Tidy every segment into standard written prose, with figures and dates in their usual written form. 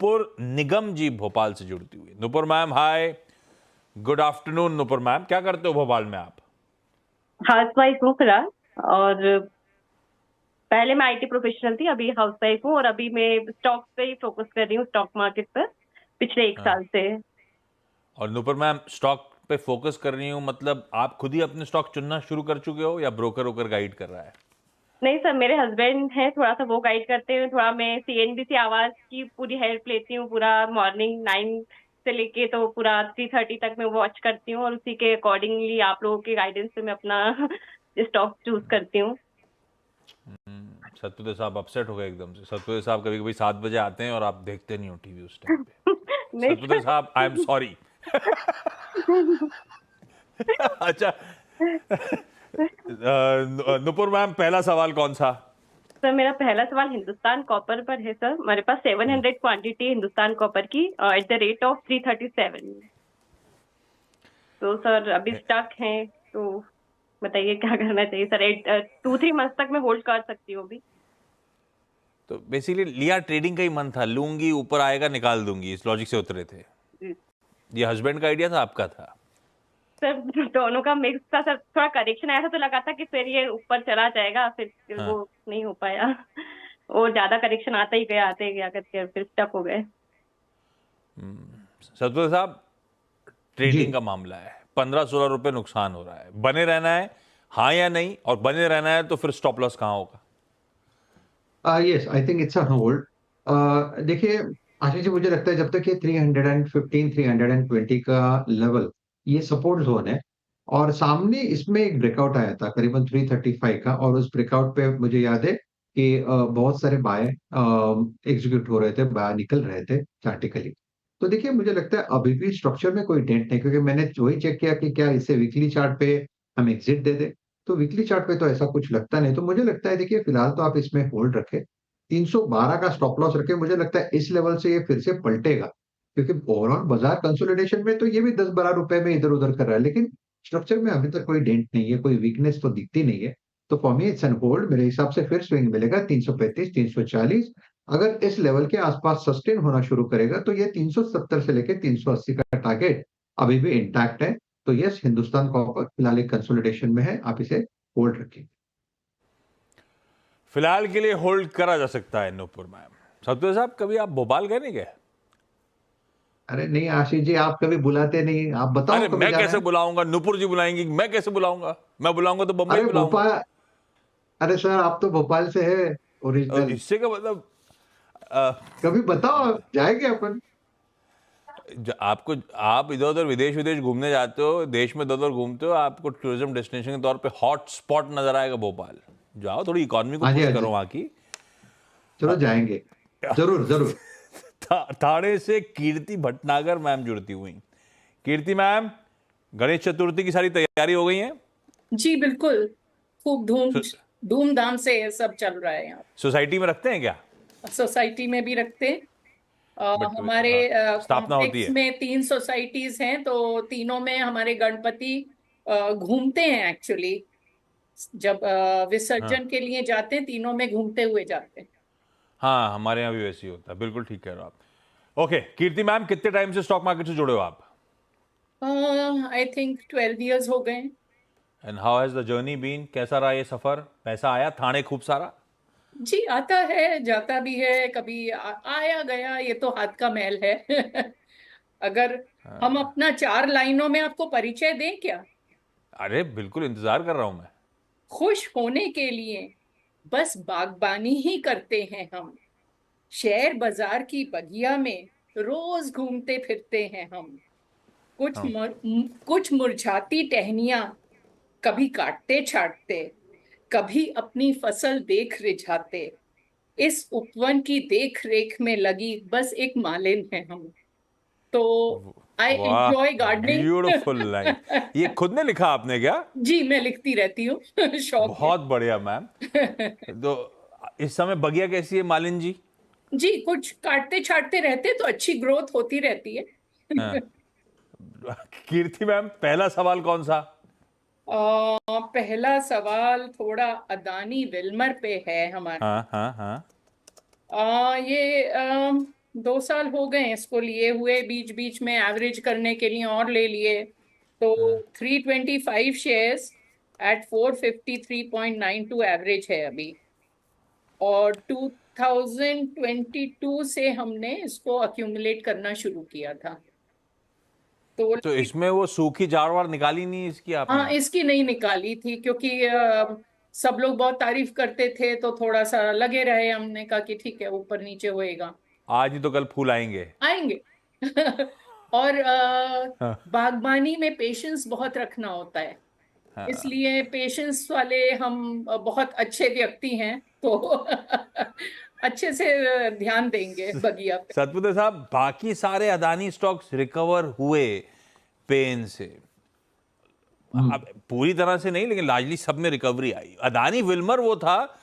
नुपुर निगम जी भोपाल से जुड़ती हुई। Nupur ma'am hi, good afternoon. Nupur ma'am, क्या करते हो भोपाल में आप? हाउसवाइफ हूँ फिलहाल। और पहले मैं आईटी प्रोफेशनल थी, अभी हाउसवाइफ हूँ और अभी मैं स्टॉक पे ही फोकस कर रही हूँ, स्टॉक मार्केट पर पिछले 1 साल से। और नुपुर मैम, स्टॉक पे फोकस कर रही हूँ मतलब आप खुद ही अपने स्टॉक चुनना शुरू कर चुके हो या ब्रोकर वोकर गाइड कर रहा है? नहीं सर, मेरे हस्बैंड हैं, थोड़ा सा वो गाइड करते हैं, थोड़ा मैं सीएनबीसी आवाज की पूरी हेल्प लेती हूँ। पूरा मॉर्निंग 9 से लेके तो पूरा 3:30 तक मैं वॉच करती हूँ और उसी के अकॉर्डिंगली आप लोगों के गाइडेंस से मैं अपना स्टॉक चूज करती हूँ। सत्यदेव साहब अपसेट हो गए एकदम से। सत्यदेव साहब कभी कभी 7 बजे आते हैं और आप देखते नहीं हो टीवी उस टाइम पे। नहीं सत्यदेव साहब, आई एम सॉरी। अच्छा, नुपुर मैम, पहला सवाल कौन सा? सर, मेरा पहला सवाल हिंदुस्तान कॉपर पर है सर। हमारे पास 700 क्वांटिटी हिंदुस्तान कॉपर की एट द रेट ऑफ 337। तो सर अभी स्टक है, तो बताइए क्या करना चाहिए सर। 2-3 मंथ तक मैं होल्ड कर सकती हूँ अभी। तो बेसिकली लिया ट्रेडिंग का ही मन था, लूंगी ऊपर आएगा निकाल दूंगी, इस लॉजिक से उतरे थे। जी। ये हस्बैंड का आइडिया था आपका था? सर दोनों का मिक्स था सर, थोड़ा करेक्शन आया था तो लगा था कि फिर ये ऊपर चला जाएगा, फिर हाँ। वो नहीं हो पाया। और ज्यादा करेक्शन आते ही गया करके फिर स्टक हो गए। सतपाल साहब, जी। ट्रेडिंग का मामला है, 15-16 रुपए नुकसान हो रहा है, बने रहना है हाँ या नहीं? और बने रहना है तो फिर स्टॉप लॉस कहाँ होगा? Yes, I think it's a hold. देखिए आशीष जी, मुझे लगता है जब तक ये 315 320 का लेवल, ये सपोर्ट जोन है, और सामने इसमें एक ब्रेकआउट आया था करीबन 335 का, और उस ब्रेकआउट पे मुझे याद है कि बहुत सारे बाय एग्जीक्यूट हो रहे थे, बाय निकल रहे थे चार्टिकली। तो देखिए मुझे लगता है अभी भी स्ट्रक्चर में कोई डेंट नहीं, क्योंकि मैंने वही चेक किया कि क्या इसे वीकली चार्ट पे हम एग्जिट दे दें। तो वीकली चार्ट पे तो ऐसा कुछ लगता नहीं, तो मुझे लगता है देखिए फिलहाल तो आप इसमें होल्ड रखें, 312 का स्टॉप लॉस रखें। मुझे लगता है इस लेवल से ये फिर से पलटेगा, क्योंकि ओवरऑल बाजार कंसोलिडेशन में तो ये भी 10-12 रुपए में इधर उधर कर रहा है, लेकिन स्ट्रक्चर में अभी तक कोई डेंट नहीं है, कोई वीकनेस तो दिखती नहीं है। तो for me it's an hold. मेरे हिसाब से फिर स्विंग मिलेगा 335 340। अगर इस लेवल के आसपास सस्टेन होना शुरू करेगा तो ये 370 से लेकर 380 का टारगेट अभी भी इंटैक्ट है। तो यस, हिंदुस्तान कॉपर फिलहाल एक कंसोलिडेशन में है, आप इसे होल्ड रखिए। फिलहाल के लिए होल्ड करा जा सकता है नुपुर मैम। सतपाल साहब, कभी आप भोपाल गए नहीं गए? अरे नहीं आशीष जी, आप कभी बुलाते नहीं, आप अरे बताओ कभी मैं जाना कैसे है। बुलाऊंगा? नुपुर जी बुलाएंगी, मैं कैसे बुलाऊंगा? मैं बुलाऊंगा तो बंबई अरे बुलाऊंगा। भोपाल, अरे सर आप तो भोपाल से है और ओरिजिनल। इससे का मतलब अ, कभी बताओ, आप जाएंगे अपन। आपको, आप इधर उधर विदेश विदेश घूमने जाते हो, देश में इधर उधर घूमते हो, आपको टूरिज्म डेस्टिनेशन के तौर पे हॉट स्पॉट नजर आएगा भोपाल। जाओ, थोड़ी इकोनॉमी को हाँ जी, पुश हाँ करो जी, वहां की। चलो जाएंगे, जरूर जरूर। थाने से कीर्ति भटनागर मैम जुड़ती हुई। कीर्ति मैम, गणेश चतुर्थी की सारी तैयारी हो गई है? जी बिल्कुल। खूब धूमधाम से ये सब चल रहा है यहाँ। सोसाइटी में रखते हैं क्या? सोसाइटी में भी रखते हैं। बट हमारे हाँ, स्थापना होती कॉम्प्लेक्स है। में 3 सोसाइटीज हैं, तो तीनों में हमारे गणपति घूमते हैं एक्चुअली। जब हाँ विसर्जन के लिए जाते हैं, तीनों में घूमते हुए जाते हैं। हाँ, हमारे यहाँ भी वैसे ही होता है, बिल्कुल ठीक कह रहे हो आप। ओके कीर्ति मैम, कितने टाइम से स्टॉक मार्केट से जुड़े हो आप? आई थिंक 12 इयर्स हो गए। And how has the journey been? कैसा रहा ये सफर? पैसा आया थाने खूब सारा? जी, आता है जाता भी है, कभी आया गया, ये तो हाथ का मैल है। अगर हम अपना 4 लाइनों में आपको परिचय दें क्या? अरे बिल्कुल, इंतजार कर रहा हूं मैं। खुश होने के लिए बस बागबानी ही करते हैं हम। शेयर बाजार की बगिया में रोज घूमते फिरते हैं हम। हाँ। कुछ मुरझाती टहनियां कभी काटते छाटते, कभी अपनी फसल देख रिझाते। इस उपवन की देख रेख में लगी बस एक मालिन है हम। तो आई वाह, एंजॉय ब्यूटीफुल लाइन। ये गार्डनिंग। खुद ने लिखा आपने क्या? जी, मैं लिखती रहती हूँ। शौक बहुत बढ़िया मैम। है। तो इस समय बगिया कैसी है मालिन जी? जी, कुछ काटते छाटते रहते तो अच्छी ग्रोथ होती रहती है। हाँ। कीर्ति मैम, पहला सवाल कौन सा? पहला सवाल थोड़ा अदानी विल्मर पे है हमारा। हाँ हाँ हाँ। ये 2 साल हो गए हैं इसको लिए हुए, बीच बीच में एवरेज करने के लिए और ले लिए। तो 325 शेयर्स एट 453.92 एवरेज है अभी। और 2022 से हमने इसको अक्यूमुलेट करना शुरू किया था। तो इसमें वो सूखी जाड़ वाड़ निकाली नहीं इसकी हाँ, आपने? इसकी नहीं निकाली थी क्योंकि सब लोग बहुत तारीफ करते थे, तो थोड़ा सा लगे रहे। हमने कहा कि ठीक है, ऊपर नीचे होएगा, आज ही तो कल फूल आएंगे। आएंगे। और हाँ। बागबानी में पेशेंस बहुत रखना होता है, इसलिए पेशेंस वाले हम बहुत अच्छे व्यक्ति हैं, तो अच्छे से ध्यान देंगे बगिया पे। सतपुत्र साहब, बाकी सारे अदानी स्टॉक्स रिकवर हुए पेन से, अब पूरी तरह से नहीं, लेकिन लार्जली सब में रिकवरी आई। अदानी विल्मर वो था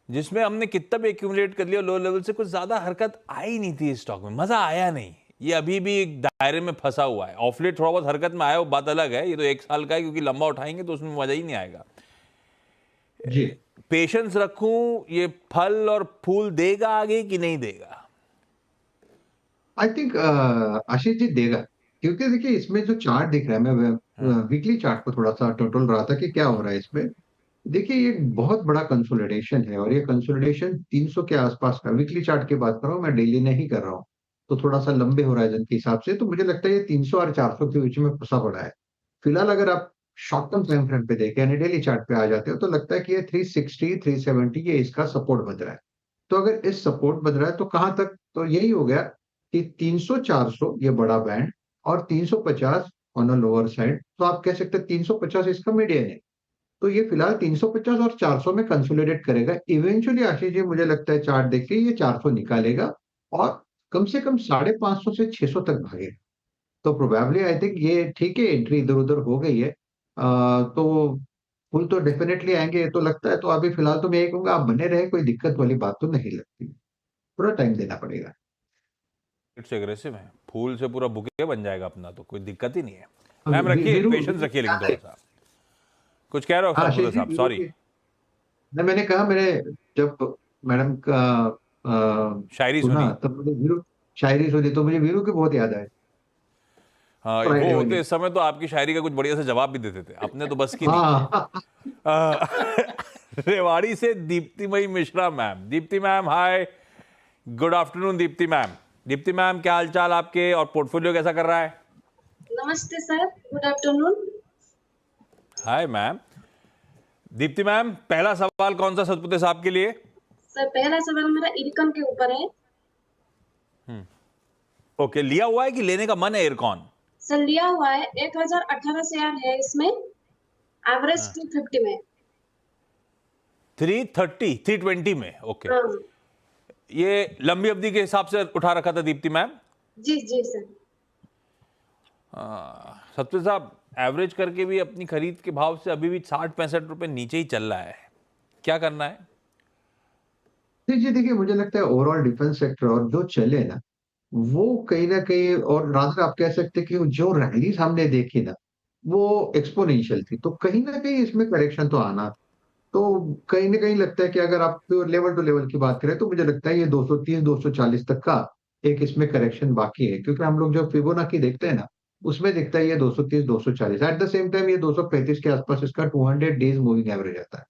जिसमें हमने कितना भी एक्यूमुलेट कर लिया लो लेवल से, कुछ ज्यादा हरकत आई नहीं थी इस स्टॉक में, मजा आया नहीं। ये अभी भी एक दायरे में फंसा हुआ है। ऑफ लेट थोड़ा बहुत हरकत में आया, वो बात अलग है, ये तो 1 साल का है, क्योंकि लंबा उठाएंगे तो उसमें मजा ही नहीं आएगा। जी पेशेंस रखूं, ये फल और फूल देगा आगे कि नहीं देगा? आई थिंक आशीष जी देगा, क्योंकि देखिए इसमें जो चार्ट दिख रहा है, मैं वीकली चार्ट को थोड़ा सा टोटल रहा था कि क्या हो रहा है इसमें। देखिए ये एक बहुत बड़ा कंसोलिडेशन है, और ये कंसोलिडेशन 300 के आसपास का, वीकली चार्ट की बात कर रहा हूँ मैं, डेली नहीं कर रहा हूँ, तो थोड़ा सा लंबे होराइजन के हिसाब से तो मुझे लगता है ये 300 और 400 के बीच में फंसा पड़ा है फिलहाल। अगर आप शॉर्ट टर्म टाइम फ्रेम पे देखें यानी डेली चार्ट पे आ जाते हो, तो लगता है कि ये 360 370 ये इसका सपोर्ट बन रहा है। तो अगर इस सपोर्ट बन रहा है तो कहां तक, तो यही हो गया कि 300 400 ये बड़ा बैंड, और 350 ऑन अ लोअर साइड, तो आप कह सकते हैं 350 इसका मीडियन है। तो ये फिलहाल 350 और 400 में कंसोलिडेट करेगा। इवेंचुअली आशीष जी मुझे लगता है चार्ट देख के ये 400 निकालेगा, और कम से कम 550 से 600 तक भागेगा। तो प्रोबेबली आई थिंक ये ठीक है, एंट्री इधर उधर हो गई है। तो फुल तो डेफिनेटली आएंगे ये तो लगता है। तो अभी फिलहाल तो मैं यही कहूंगा, आप बने रहे, कोई दिक्कत वाली बात तो नहीं लगती, थोड़ा टाइम देना पड़ेगा। इट्स एग्रेसिव है, फूल से पूरा बुके बन जाएगा अपना, तो कोई दिक्कत ही नहीं है। हाँ, मैम रखिए, वीरू पेशेंस रखिए, लेकिन थोड़ा सा कुछ कह रहे हो हाँ सतपुत्र आशीष जी, साहब, सॉरी। मैंने कहा, मैंने जब मैडम का शायरी सुना सुनी। तब मुझे वीरू, शायरी सुनी तो मुझे वीरू की बहुत याद आई, हाँ, वो फ्राइडे होते वाली। इस समय तो आपकी शायरी का कुछ बढ़िया से जवाब भी देते थे, अपने तो बस की नहीं। हाँ आ, रेवाड़ी से Deeptimayi Mishra ma'am. Deepti ma'am, hi, good afternoon Deepti ma'am. Deepti ma'am, क्या हाल चाल आपके, और पोर्टफोलियो कैसा कर रहा है? नमस्ते sir, good afternoon. Hi ma'am. Deepti ma'am, पहला सवाल कौन सा सतपुते साहब के लिए? सर पहला सवाल मेरा इरकॉन के ऊपर है। ओके, लिया हुआ है कि लेने का मन है इरकॉन? सर लिया हुआ है, 1018 शेयर है इसमें, एवरेज 250 में। 330 320 में, ओके। हाँ ये लंबी अवधि के हिसाब से उठा रखा था दीप्ति मैम? जी जी सर। सतपुते साहब, एवरेज करके भी अपनी खरीद के भाव से अभी भी 60-65 रुपए नीचे ही चल रहा है, क्या करना है? जी देखिए मुझे लगता है ओवरऑल डिफेंस सेक्टर और जो चले वो कहीं ना कहीं, और रादर आप कह सकते हैं कि जो रैलीज हमने देखी ना, वो एक्सपोनेंशियल थी, तो कहीं ना कहीं इसमें करेक्शन तो आना। तो कहीं ना कहीं लगता है कि अगर आप लेवल टू लेवल की बात करें तो मुझे लगता है ये 230 240 तक का एक इसमें करेक्शन बाकी है, क्योंकि हम लोग जब फिबोनाची देखते हैं ना, उसमें दिखता है ये 230 240, एट द सेम टाइम ये 235 के आसपास इसका 200 डेज मूविंग एवरेज आता है।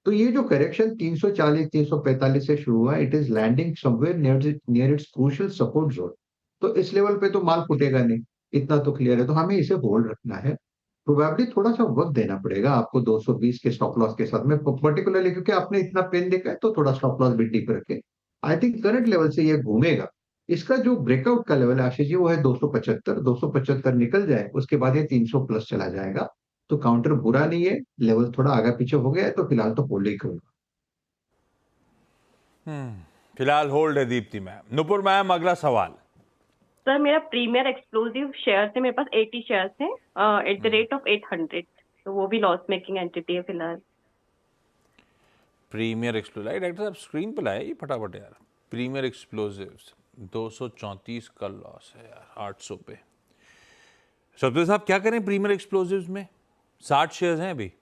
तो ये जो करेक्शन 340 345 से शुरू हुआ, it is landing somewhere near its crucial support zone. तो इस लेवल पे तो माल फूटेगा नहीं, इतना तो क्लियर है, तो हमें इसे होल्ड रखना है। प्रोबेबली थोड़ा सा वक्त देना पड़ेगा आपको 220 के स्टॉप लॉस के साथ में, पर्टिकुलरली क्योंकि आपने इतना पेन देखा है, तो थोड़ा स्टॉप लॉस भी डीप रखे। आई थिंक करंट लेवल से ये घूमेगा। इसका जो ब्रेकआउट का लेवल है आशीष जी, वो है 275। 275 निकल जाए उसके बाद ये 300 प्लस चला जाएगा। तो काउंटर बुरा नहीं है, लेवल थोड़ा आगे पीछे हो गया है, तो फिलहाल तो होल्ड ही करूंगा। फिलहाल होल्ड है दीप्ति मैम। नुपुर मैम, अगला सवाल। सर मेरा प्रीमियर एक्सप्लोसिव शेयर है, मेरे पास 80 शेयर हैं एट द रेट ऑफ 800, तो वो भी लॉस मेकिंग एंटिटी है फिलहाल। प्रीमियर एक्सप्लोजिव, डॉक्टर साहब स्क्रीन पे लाए ये फटाफट यार। प्रीमियर एक्सप्लोजिव्स 234 का लॉस है यार 800 पे। सतपुते साहब क्या करें प्रीमियर एक्सप्लोजिव्स में? 60 शेयर्स हैं अभी।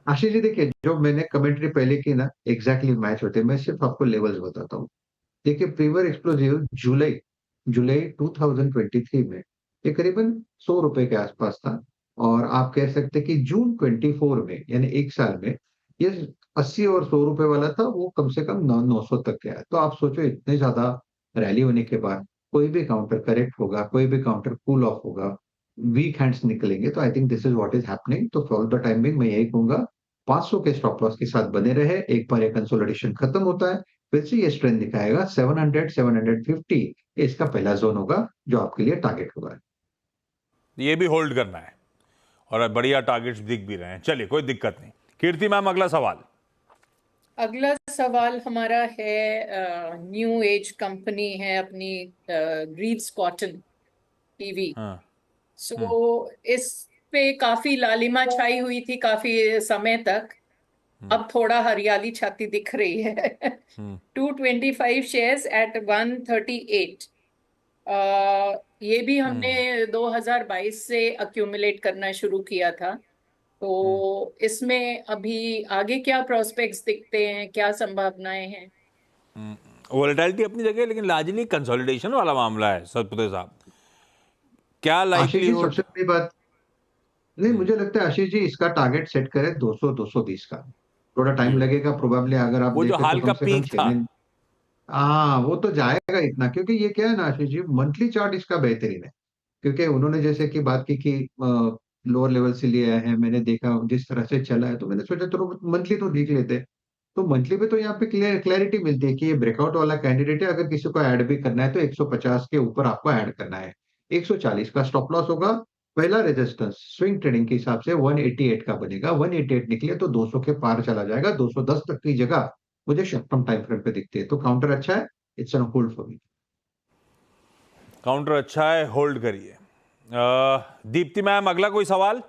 आशीष जी देखिए, जो मैंने कमेंट्री पहले की ना, एग्जैक्टली मैच होते हैं। मैं सिर्फ आपको लेवल्स बताता हूँ। देखिए प्रीवर एक्सप्लोजिव जुलाई जुलाई 2023 में ये करीबन 100 रुपए के आसपास था, और आप कह सकते हैं कि जून 24 में यानी एक साल में ये 80 और 100 रुपए वाला था, वो कम से कम 900 तक गया। तो आप सोचो इतने ज्यादा रैली होने के बाद कोई भी काउंटर करेक्ट होगा, कोई भी काउंटर कूल ऑफ होगा, वीक हैंड्स निकलेंगे। तो I think this is what is happening. तो फॉर द टाइम बिंग मैं यही कहूंगा, 500 के स्टॉप लॉस के साथ बने रहे। एक बार ये कंसोलिडेशन खत्म होता है, फिर से ये स्ट्रेंथ दिखाएगा। 700 750 इसका पहला जोन होगा जो आपके लिए टारगेट होगा। ये भी होल्ड करना है और बढ़िया टारगेट्स दिख भी रहे हैं। चलिए, कोई दिक्कत नहीं। कीर्ति मैम, अगला सवाल। अगला सवाल हमारा है, न्यू एज कंपनी है अपनी, ग्रीव्स कॉटन टीवी। हाँ। सो इस पे काफी लालिमा छाई हुई थी काफी समय तक। अब थोड़ा हरियाली छाती दिख रही है। 225 शेयर्स एट 138। ये भी हमने 2022 से अक्यूमुलेट करना शुरू किया था। तो इसमें अभी आगे क्या प्रोस्पेक्ट्स दिखते हैं, क्या संभावनाएं हैं? वोलेटिलिटी अपनी जगह है, लेकिन लार्जली कंसोलिडेशन वाला मामला है सतपुते साहब। क्या आशीष जी, लाइक्लीहुड? सबसे बड़ी बात, नहीं मुझे लगता है आशीष जी इसका टारगेट सेट करें 200 220 का। थोड़ा टाइम लगेगा प्रोबेबली, अगर आप वो जो देखें तो हाल का कम से कम पीक 6 था। महीने। हाँ, वो तो जाएगा इतना, क्योंकि ये क्या है ना आशीष जी, मंथली चार्ट इसका बेहतरीन है। क्योंकि उन्होंने जैसे कि बात की कि लोअर लेवल से लिए आए हैं, मैंने देखा जिस तरह से चला है, तो मैंने सोचा चलो मंथली तो देख लेते हैं। तो मंथली पे तो यहाँ पे क्लैरिटी मिलती है कि ये ब्रेकआउट वाला कैंडिडेट है। अगर किसी को ऐड भी करना है तो 150 के ऊपर आपको ऐड करना है। 140 का स्टॉप लॉस होगा। पहला रेजिस्टेंस स्विंग ट्रेडिंग के हिसाब से 188 का बनेगा। 188 निकले तो 200 के पार चला जाएगा। 210 तक की जगह मुझे शॉर्ट टर्म टाइम फ्रेम पे दिखती है। तो काउंटर अच्छा है, it's an hold for me. Counter अच्छा है, होल्ड करिए। दीप्ति मैम, अगला कोई सवाल?